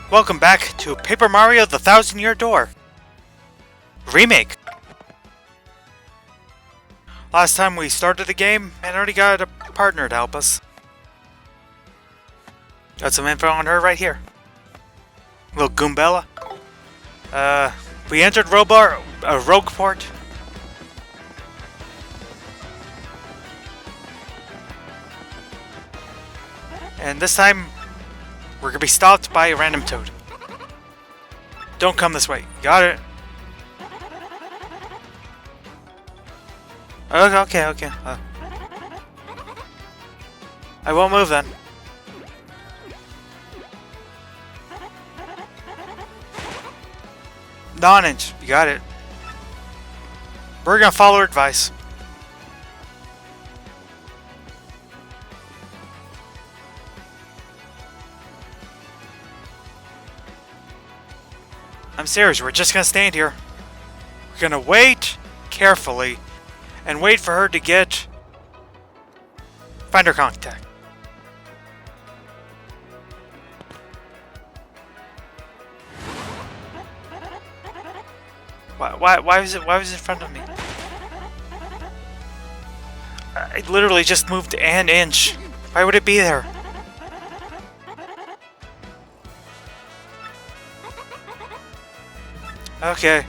Welcome back to Paper Mario: The Thousand Year Door Remake. Last time we started the game and already got a partner to help us. Got some info on her right here. Little Goombella. We entered Rogueport. And this time, we're gonna be stopped by a random toad. Don't come this way. Got it. Okay. I won't move then. Non-inch. You got it. We're gonna follow her advice. I'm serious, we're just gonna stand here. We're gonna wait carefully and wait for her to find her contact. Why was it in front of me? I literally just moved an inch. Why would it be there? Okay.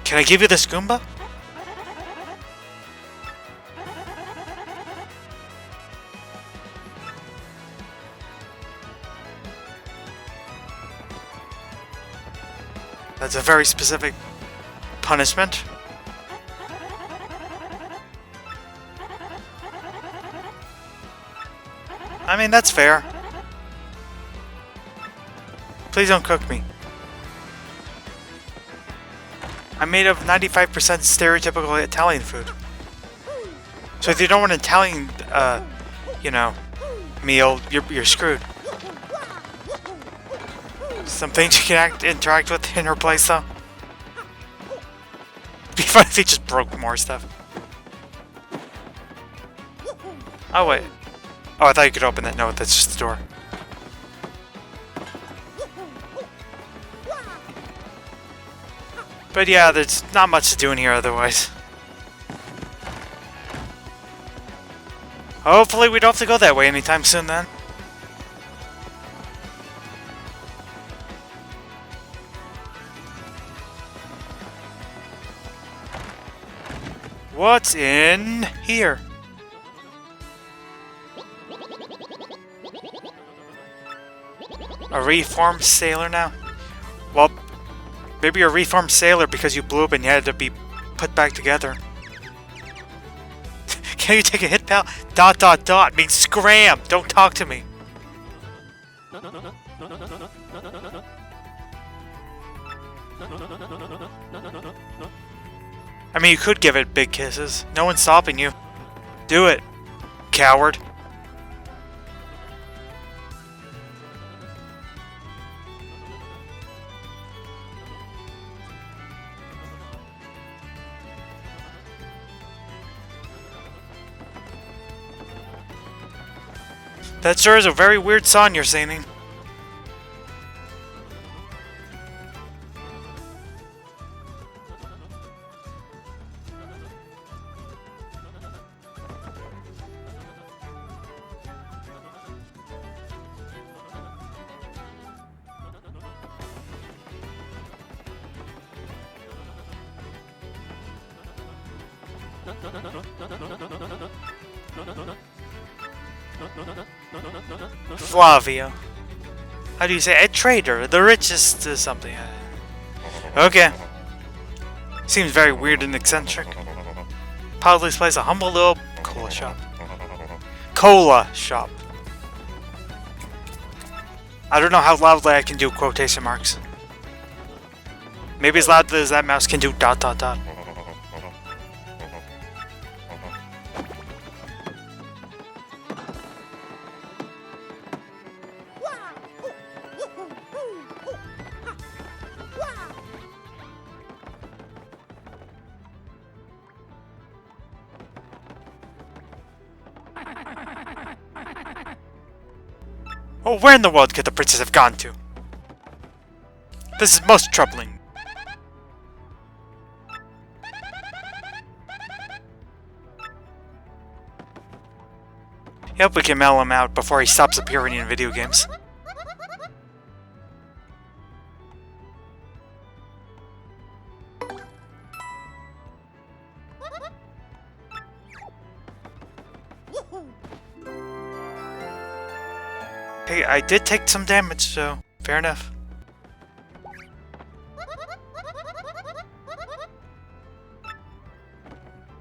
Can I give you this Goomba? That's a very specific punishment. I mean, that's fair. Please don't cook me. I'm made of 95% stereotypical Italian food. So if you don't want an Italian, meal, you're screwed. Some things you can interact with in her place, though. It'd be fun if he just broke more stuff. Oh, wait. Oh, I thought you could open that. No, that's just the door. But yeah, there's not much to do in here otherwise. Hopefully we don't have to go that way anytime soon then. What's in here? A reformed sailor now? Well, maybe you're a reformed sailor because you blew up and you had to be put back together. Can you take a hit, pal? ... means scram! Don't talk to me! I mean, you could give it big kisses. No one's stopping you. Do it, coward. That sure is a very weird song you're singing. Flavio. How do you say? A trader, the richest something. Okay. Seems very weird and eccentric. Probably plays a humble little cola shop. Cola shop. I don't know how loudly I can do quotation marks. Maybe as loudly as that mouse can do ... Oh, where in the world could the princess have gone to? This is most troubling. Yep, we can mail him out before he stops appearing in video games. Hey, I did take some damage, so fair enough.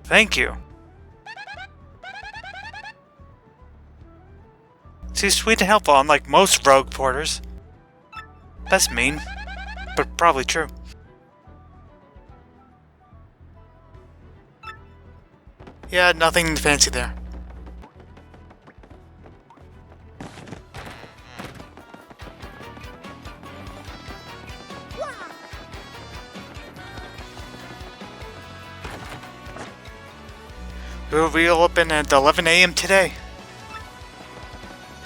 Thank you. She's sweet and helpful, unlike most rogue porters. That's mean, but probably true. Yeah, nothing fancy there. We'll open at 11 AM today.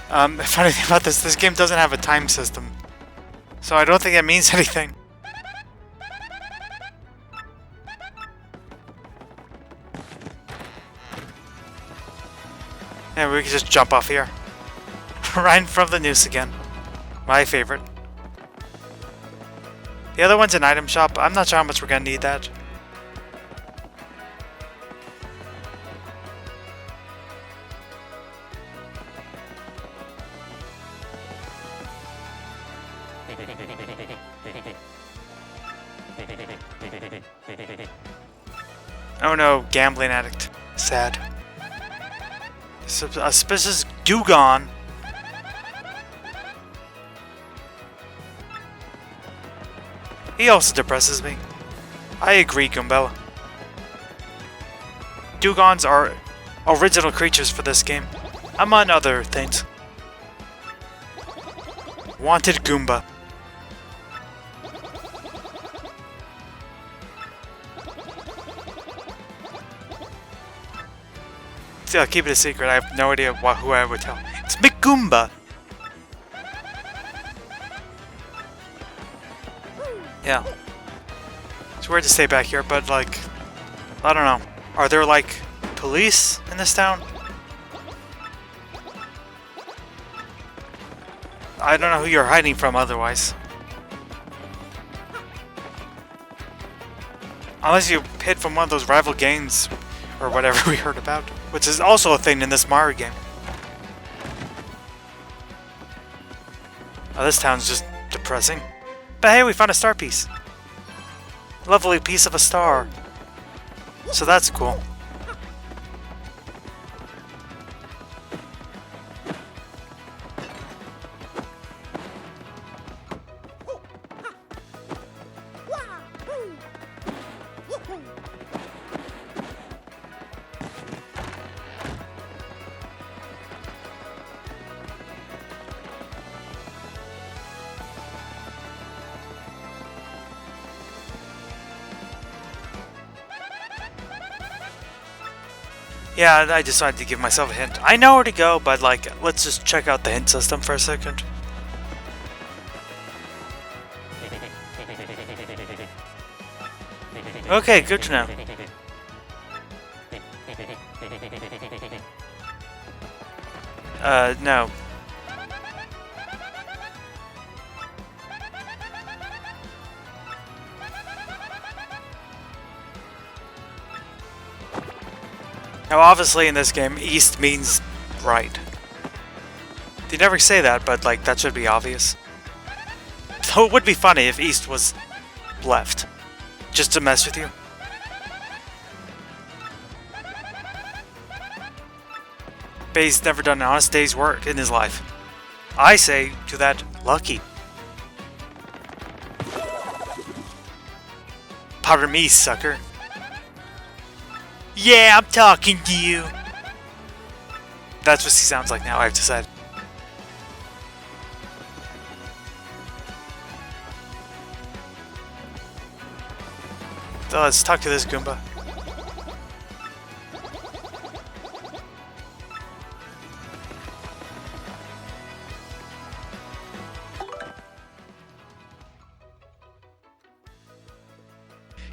Funny thing about this game doesn't have a time system. So I don't think it means anything. Yeah, we can just jump off here. Right in front of the noose again. My favorite. The other one's an item shop. I'm not sure how much we're gonna need that. Oh no, gambling addict. Sad. Suspicious Dugon. He also depresses me. I agree, Goombella. Dugons are original creatures for this game, among other things. Wanted Goomba. Still, keep it a secret. I have no idea who I would tell. It's McGoomba. Yeah. It's weird to stay back here, but like, I don't know. Are there like police in this town? I don't know who you're hiding from otherwise. Unless you hid from one of those rival gangs or whatever we heard about, which is also a thing in this Mario game. Oh, this town's just depressing. But hey, we found a star piece. Lovely piece of a star. So that's cool. Yeah, I decided to give myself a hint. I know where to go, but like, let's just check out the hint system for a second. Okay, good to know. No. Now obviously in this game, east means right. They never say that, but like, that should be obvious. Though it would be funny if east was left. Just to mess with you. Bay's never done an honest day's work in his life. I say to that, lucky. Pardon me, sucker. Yeah, I'm talking to you. That's what he sounds like now, I've decided. So let's talk to this Goomba.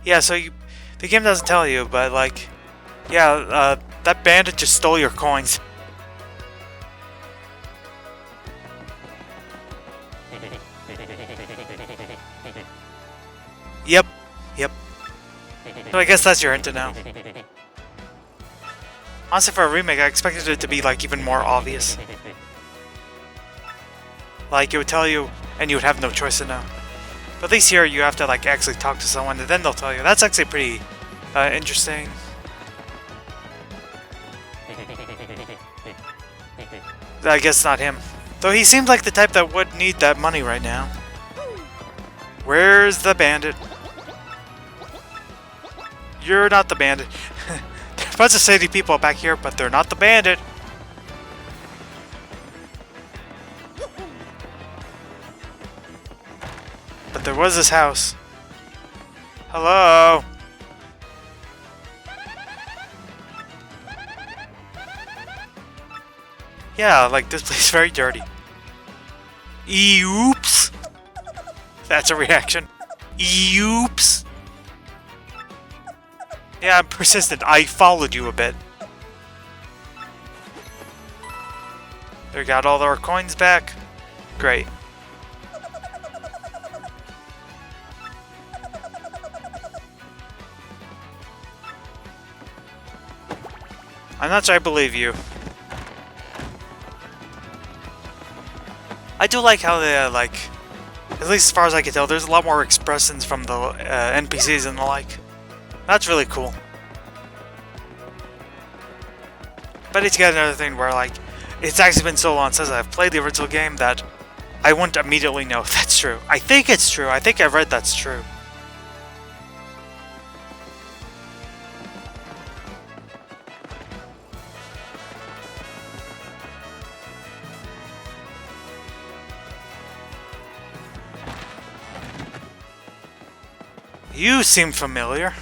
Yeah, so the game doesn't tell you, but like, yeah, that bandit just stole your coins. Yep, yep. So I guess that's your hint to know. Honestly, for a remake, I expected it to be like even more obvious. Like, it would tell you, and you would have no choice to know. But at least here, you have to like actually talk to someone, and then they'll tell you. That's actually pretty interesting. I guess not him. Though he seems like the type that would need that money right now. Where's the bandit? You're not the bandit. There's a bunch of shady people back here, but they're not the bandit. But there was this house. Hello? Yeah, like this place is very dirty. Oops. That's a reaction. Oops. Yeah, I'm persistent. I followed you a bit. They got all our coins back. Great. I'm not sure I believe you. I do like how they, like, at least as far as I can tell, there's a lot more expressions from the NPCs and the like. That's really cool. But it's got another thing where, like, it's actually been so long since I've played the original game that I wouldn't immediately know if that's true. I think it's true. I think I've read that's true. You seem familiar.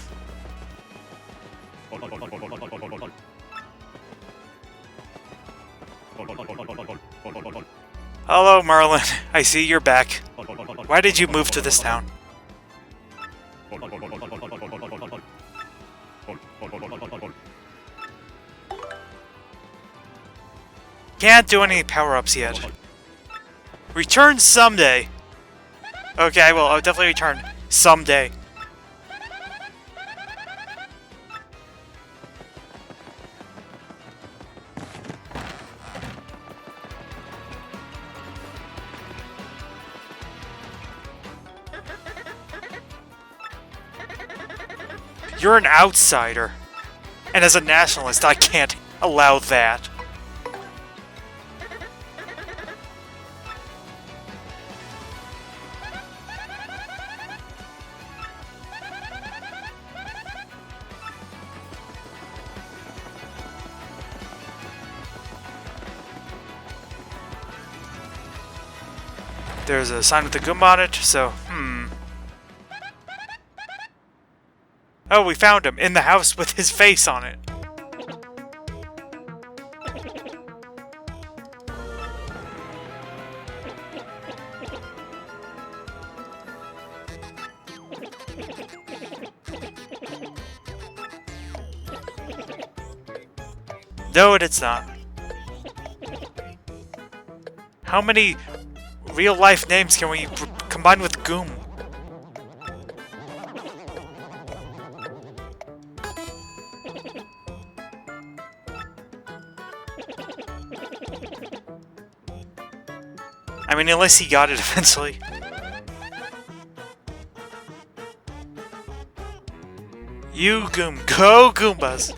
Hello, Merlin. I see you're back. Why did you move to this town? Can't do any power-ups yet. Return someday. Okay, I will. I'll definitely return someday. You're an outsider. And as a nationalist, I can't allow that. There's a sign with the Goomba on it, so, Oh, we found him in the house with his face on it. No, it's not. How many real-life names can we combine with Goom? I mean, unless he got it eventually. You Goom, go Goombas!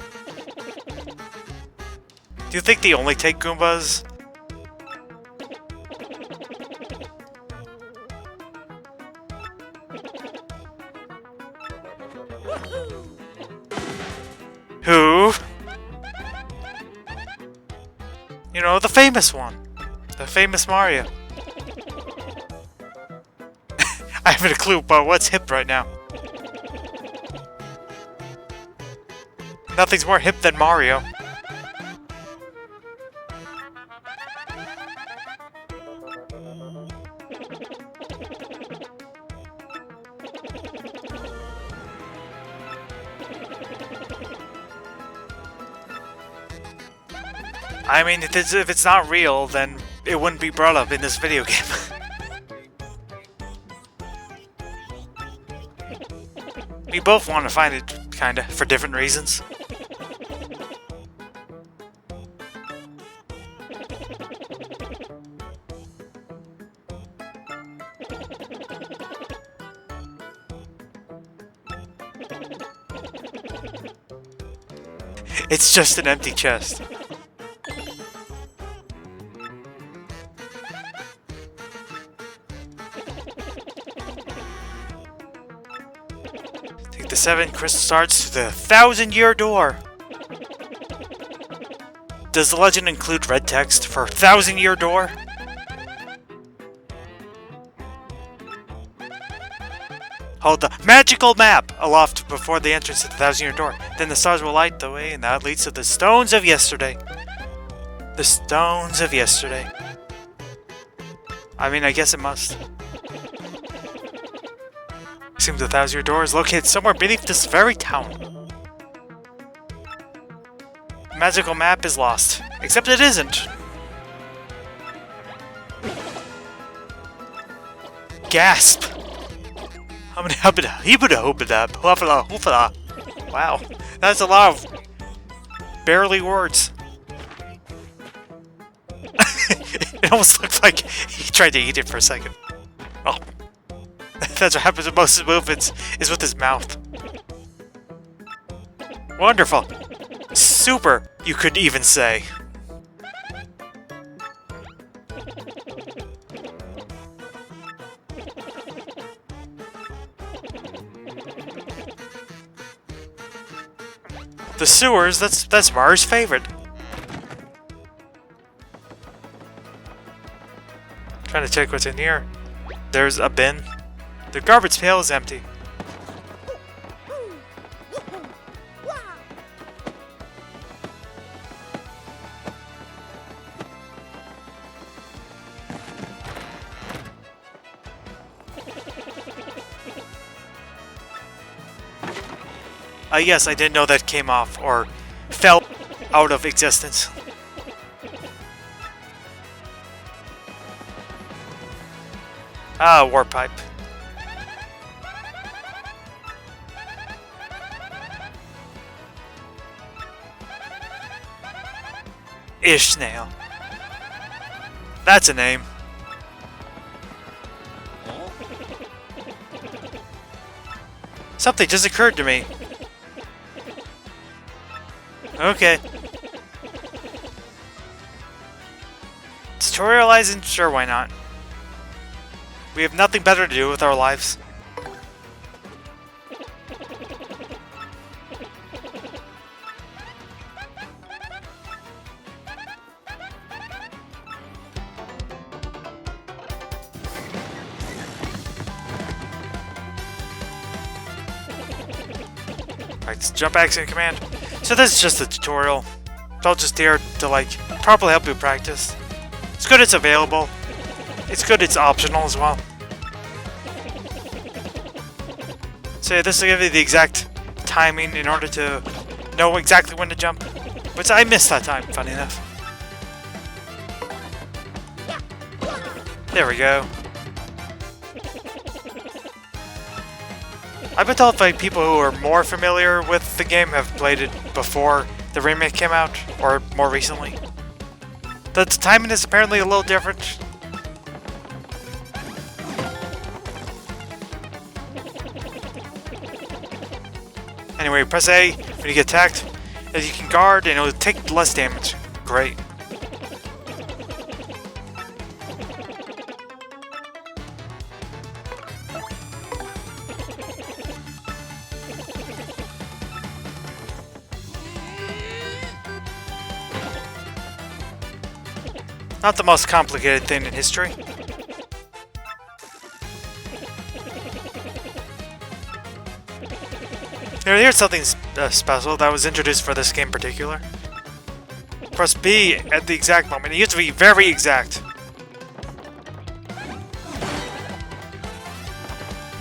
Do you think they only take Goombas? Who? You know, the famous one. The famous Mario. I haven't a clue about what's hip right now. Nothing's more hip than Mario. I mean, if it's not real, then it wouldn't be brought up in this video game. We both want to find it, kinda, for different reasons. It's just an empty chest. Take the 7 crystal shards to the 1,000-year door. Does the legend include red text for 1,000-year door? Hold the magical map aloft before the entrance to the 1,000-year door. Then the stars will light the way, and that leads to the stones of yesterday. The stones of yesterday. I mean, I guess it must. Seems the 1,000-year door is located somewhere beneath this very town. The magical map is lost. Except it isn't. Gasp! Wow, that's a lot of barely words. It almost looked like he tried to eat it for a second. Oh. That's what happens with most of his movements, is with his mouth. Wonderful. Super, you could even say. The sewers, that's Mars' favorite. Trying to check what's in here. There's a bin. The garbage pail is empty. Yes, I didn't know that came off, or fell out of existence. Ah, warp pipe. Ishnail. That's a name. Something just occurred to me. Okay. Tutorializing? Sure, why not? We have nothing better to do with our lives. Alright, jump action command. So this is just a tutorial. I'll just here to like properly help you practice. It's good it's available. It's good it's optional as well. So this will give you the exact timing in order to know exactly when to jump. Which I missed that time, funny enough. There we go. I've been told by people who are more familiar with the game, have played it before the remake came out, or more recently. The timing is apparently a little different. Anyway, press A when you get attacked, as you can guard and it'll take less damage. Great. Not the most complicated thing in history. Here's something special that was introduced for this game in particular. Press B at the exact moment. It used to be very exact.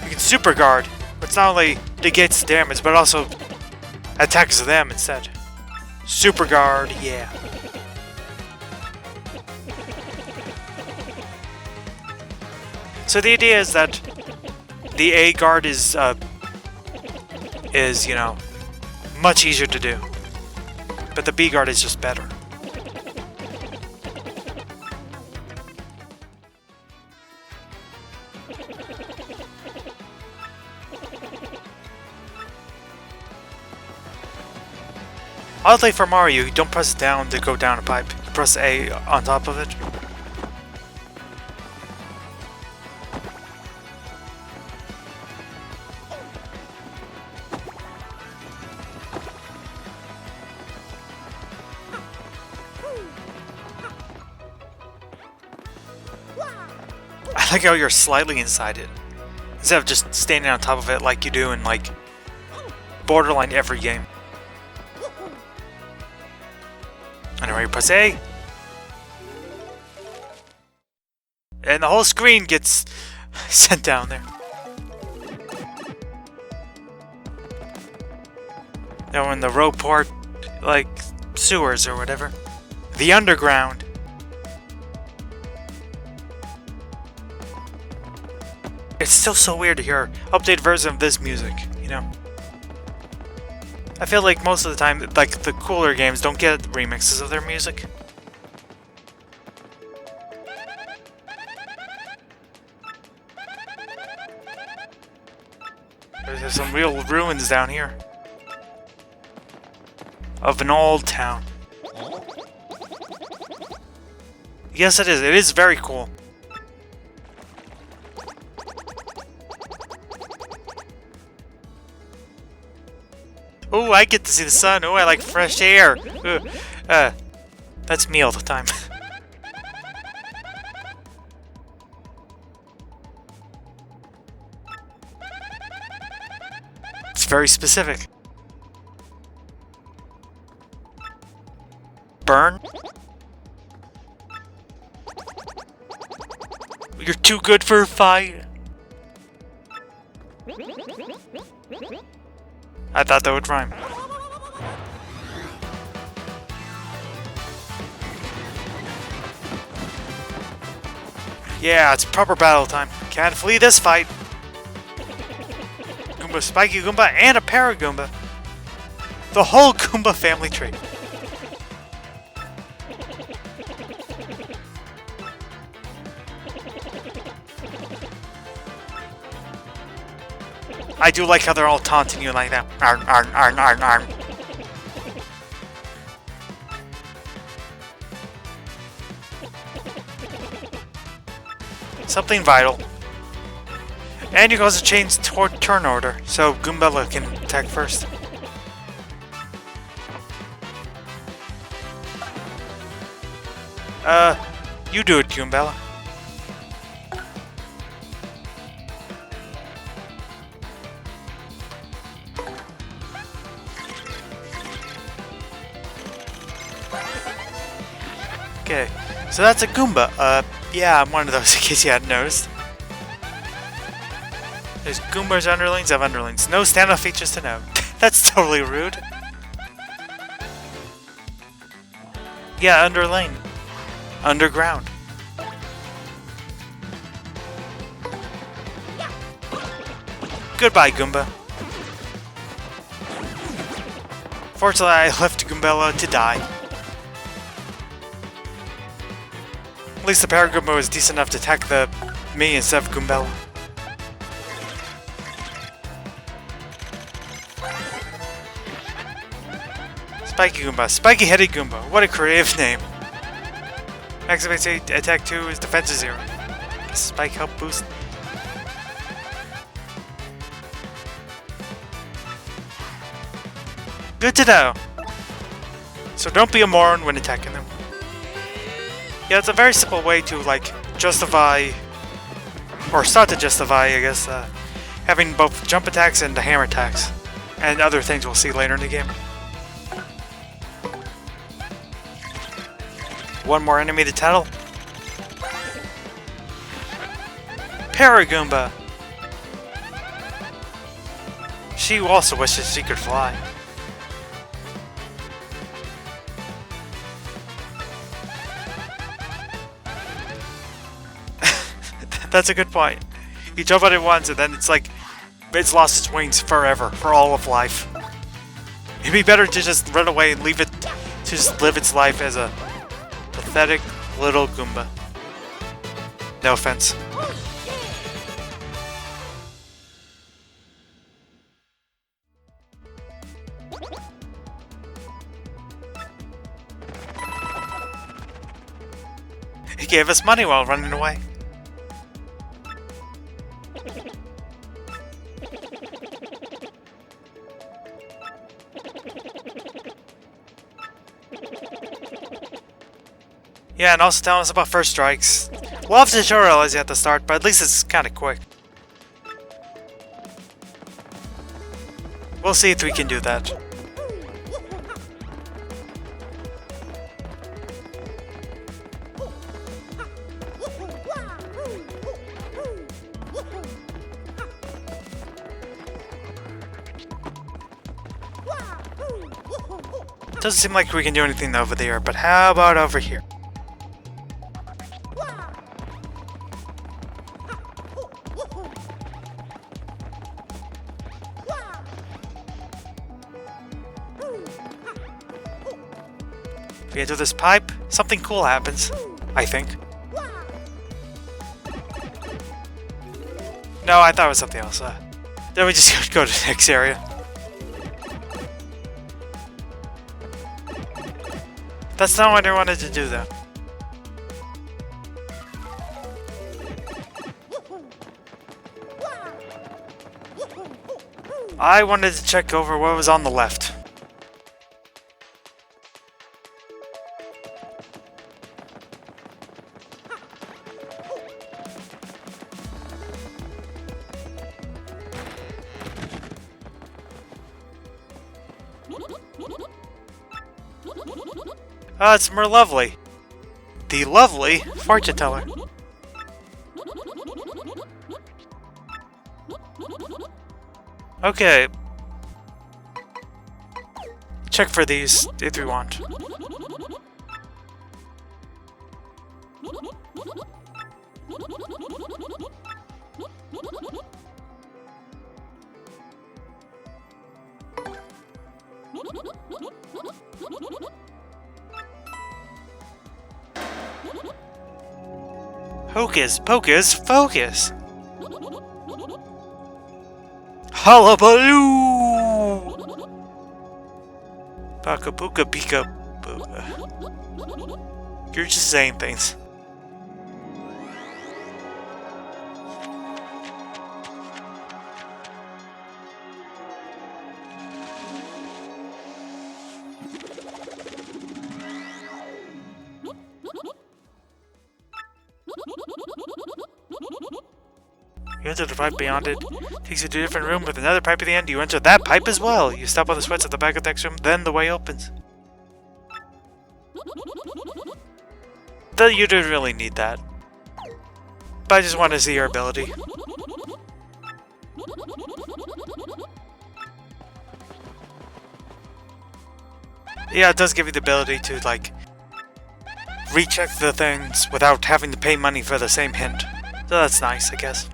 You can super guard, which not only negates damage, but also attacks them instead. Super guard, yeah. So the idea is that the A guard is you know, much easier to do, but the B guard is just better. Oddly for Mario, you don't press down to go down a pipe. You press A on top of it. I like how you're slightly inside it, instead of just standing on top of it like you do in, like, borderline every game. Anyway, you press A, and the whole screen gets sent down there. Now in the Roadport, like, sewers or whatever. The underground. It's still so weird to hear updated version of this music, you know? I feel like most of the time, like, the cooler games don't get remixes of their music. There's some real ruins down here. Of an old town. Yes, it is. It is very cool. Oh, I get to see the sun. Oh, I like fresh air. That's me all the time. It's very specific. Burn? You're too good for a fight. I thought that would rhyme. Yeah, it's proper battle time. Can't flee this fight. Goomba, Spiky Goomba, and a Paragoomba. The whole Goomba family tree. I do like how they're all taunting you like that. Arn, arn, arn, arn, arn. Something vital. And you cause a change toward turn order, so Goombella can attack first. You do it, Goombella. Okay, so that's a Goomba. Yeah, I'm one of those in case you hadn't noticed. There's Goombas, underlings of underlings. No standoff features to note. That's totally rude. Yeah, underlane. Underground. Goodbye, Goomba. Fortunately, I left Goombella to die. At least the Paragoomba was decent enough to attack me instead of Goombella. Spiky Goomba. Spiky-headed Goomba. What a creative name. Activates attack 2 is defense 0. Spike help boost. Good to know. So don't be a moron when attacking them. Yeah, it's a very simple way to, like, justify, or start to justify, I guess, having both jump attacks and hammer attacks, and other things we'll see later in the game. One more enemy to tattle. Paragoomba! She also wishes she could fly. That's a good point. You jump on it once and then it's like it's lost its wings forever, for all of life. It'd be better to just run away and leave it to just live its life as a pathetic little Goomba. No offense. He gave us money while running away. Yeah, and also telling us about first strikes. We'll have tutorials at the start, but at least it's kind of quick. We'll see if we can do that. Doesn't seem like we can do anything over there, but how about over here? If we enter this pipe, something cool happens, I think. No, I thought it was something else. Then we just go to the next area. That's not what I wanted to do, though. I wanted to check over what was on the left. It's more lovely. The lovely fortune teller. Okay. Check for these if you want. Hocus pocus focus! Hullabaloo! Baka booka bika booka. You're just saying things. You enter the pipe beyond it. Takes you to a different room with another pipe at the end. You enter that pipe as well. You stop on the sweats at the back of the next room, then the way opens. Though you don't really need that. But I just want to see your ability. Yeah, it does give you the ability to, like, recheck the things without having to pay money for the same hint. So that's nice, I guess.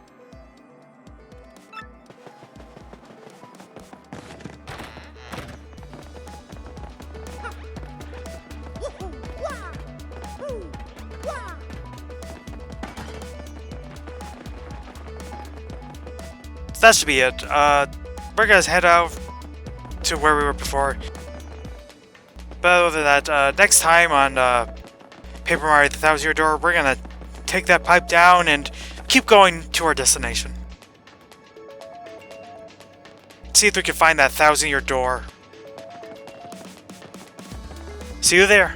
So that should be it. We're gonna head out to where we were before. But other than that, next time on Paper Mario: The Thousand Year Door, we're gonna take that pipe down and keep going to our destination. See if we can find that 1,000-year door. See you there.